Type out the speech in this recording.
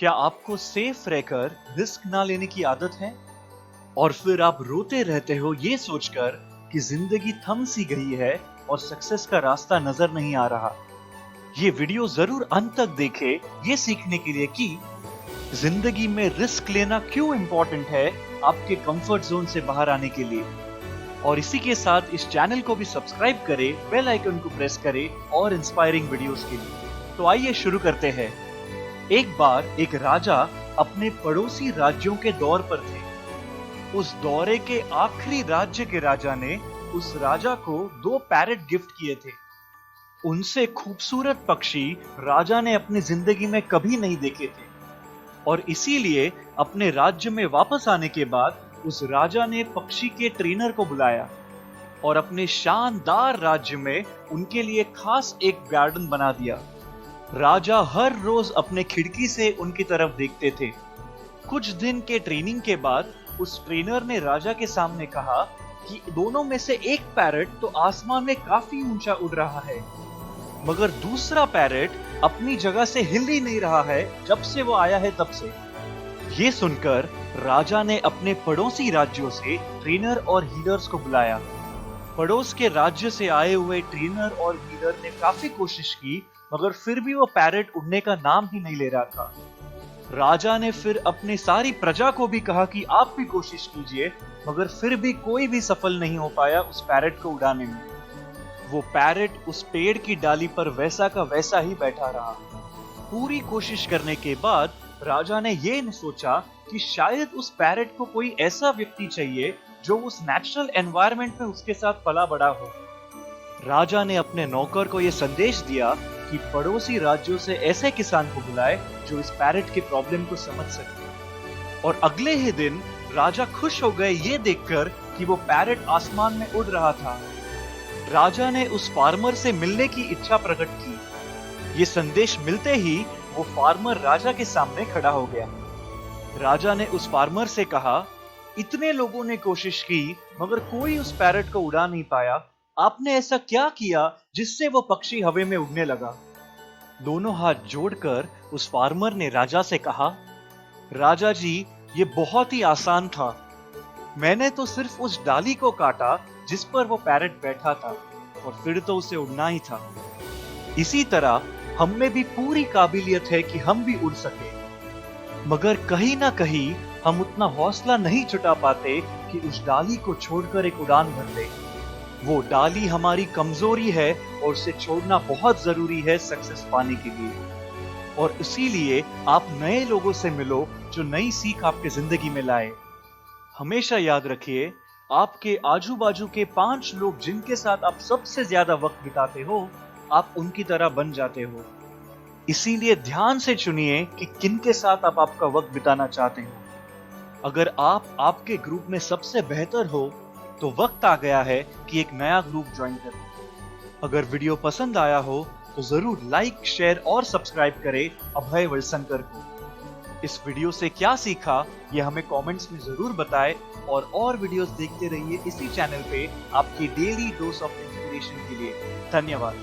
क्या आपको सेफ रहकर रिस्क ना लेने की आदत है और फिर आप रोते रहते हो ये सोचकर कि जिंदगी थम सी गई है और सक्सेस का रास्ता नजर नहीं आ रहा? ये वीडियो जरूर अंत तक देखें ये सीखने के लिए कि जिंदगी में रिस्क लेना क्यों इंपॉर्टेंट है आपके कंफर्ट जोन से बाहर आने के लिए। और इसी के साथ इस चैनल को भी सब्सक्राइब करें, बेल आइकन को प्रेस करें और इंस्पायरिंग वीडियोस के लिए। तो आइए शुरू करते हैं। एक बार एक राजा अपने पड़ोसी राज्यों के दौर पर थे। उस दौरे के आखिरी राज्य के राजा ने उस राजा को 2 पैरट गिफ्ट किए थे। उनसे खूबसूरत पक्षी राजा ने अपनी जिंदगी में कभी नहीं देखे थे और इसीलिए अपने राज्य में वापस आने के बाद उस राजा ने पक्षी के ट्रेनर को बुलाया और अपने शानदार राज्य में उनके लिए खास एक गार्डन बना दिया। राजा हर रोज अपने खिड़की से उनकी तरफ देखते थे। कुछ दिन के ट्रेनिंग के बाद उस ट्रेनर ने राजा के सामने कहा कि दोनों में से एक पैरट तो आसमान में काफी ऊंचा उड़ रहा है, मगर दूसरा पैरट अपनी जगह से हिल ही नहीं रहा है जब से वो आया है तब से। ये सुनकर राजा ने अपने पड़ोसी राज्यों से ट्रेनर और हीलर्स को बुलाया। पड़ोस के राज्य से आए हुए ट्रेनर और हीलर ने काफी कोशिश की, मगर फिर भी वो पैरट उड़ने का नाम ही नहीं ले रहा था। राजा ने फिर अपनी सारी प्रजा को भी कहा कि आप भी कोशिश कीजिए, मगर फिर भी कोई भी सफल नहीं हो पाया उस पैरट को उड़ाने में। वो पैरट उस पेड़ की डाली पर वैसा का वैसा ही बैठा रहा। पूरी कोशिश करने के बाद राजा ने ये सोचा कि शायद उस पैरट को कोई ऐसा व्यक्ति चाहिए जो उस नेचुरल एनवायरनमेंट में उसके साथ पला बड़ा हो। राजा ने अपने नौकर को यह संदेश दिया कि पड़ोसी राज्यों से ऐसे किसान को बुलाए जो इस पैरट के प्रॉब्लम को समझ सके। और अगले ही दिन राजा खुश हो गए ये देखकर कि वो पैरट आसमान में उड़ रहा था। राजा ने उस फार्मर से मिलने की इच्छा प्रकट की। ये संदेश मिलते ही वो फार्मर राजा के सामने खड़ा हो गया। राजा ने उस फार्मर से कहा, इतने लोगों ने कोशिश की मगर कोई उस पैरट को उड़ा नहीं पाया। आपने ऐसा क्या किया जिससे वो पक्षी हवा में उड़ने लगा? दोनों हाथ जोड़कर उस फार्मर ने राजा से कहा, राजा जी, ये बहुत ही आसान था। मैंने तो सिर्फ उस डाली को काटा जिस पर वो पैरट बैठा था और फिर तो उसे उड़ना ही था। इसी तरह हम में भी पूरी काबिलियत है कि हम भी उड़ सके, मगर कहीं ना कहीं हम उतना हौसला नहीं जुटा पाते कि उस डाली को छोड़कर एक उड़ान भर ले। वो डाली हमारी कमजोरी है और उसे छोड़ना बहुत जरूरी है सक्सेस पाने के लिए। और इसीलिए आप नए लोगों से मिलो जो नई सीख आपके जिंदगी में लाए। हमेशा याद रखिए, आपके आजू बाजू के 5 लोग जिनके साथ आप सबसे ज्यादा वक्त बिताते हो, आप उनकी तरह बन जाते हो। इसीलिए ध्यान से चुनिए कि किनके साथ आप आपका वक्त बिताना चाहते हो। अगर आप आपके ग्रुप में सबसे बेहतर हो तो वक्त आ गया है कि एक नया ग्रुप ज्वाइन करें। अगर वीडियो पसंद आया हो तो जरूर लाइक, शेयर और सब्सक्राइब करें अभय वलसनकर को। इस वीडियो से क्या सीखा ये हमें कमेंट्स में जरूर बताएं और वीडियोस देखते रहिए इसी चैनल पे आपकी डेली डोज ऑफ इंस्पिरेशन के लिए। धन्यवाद।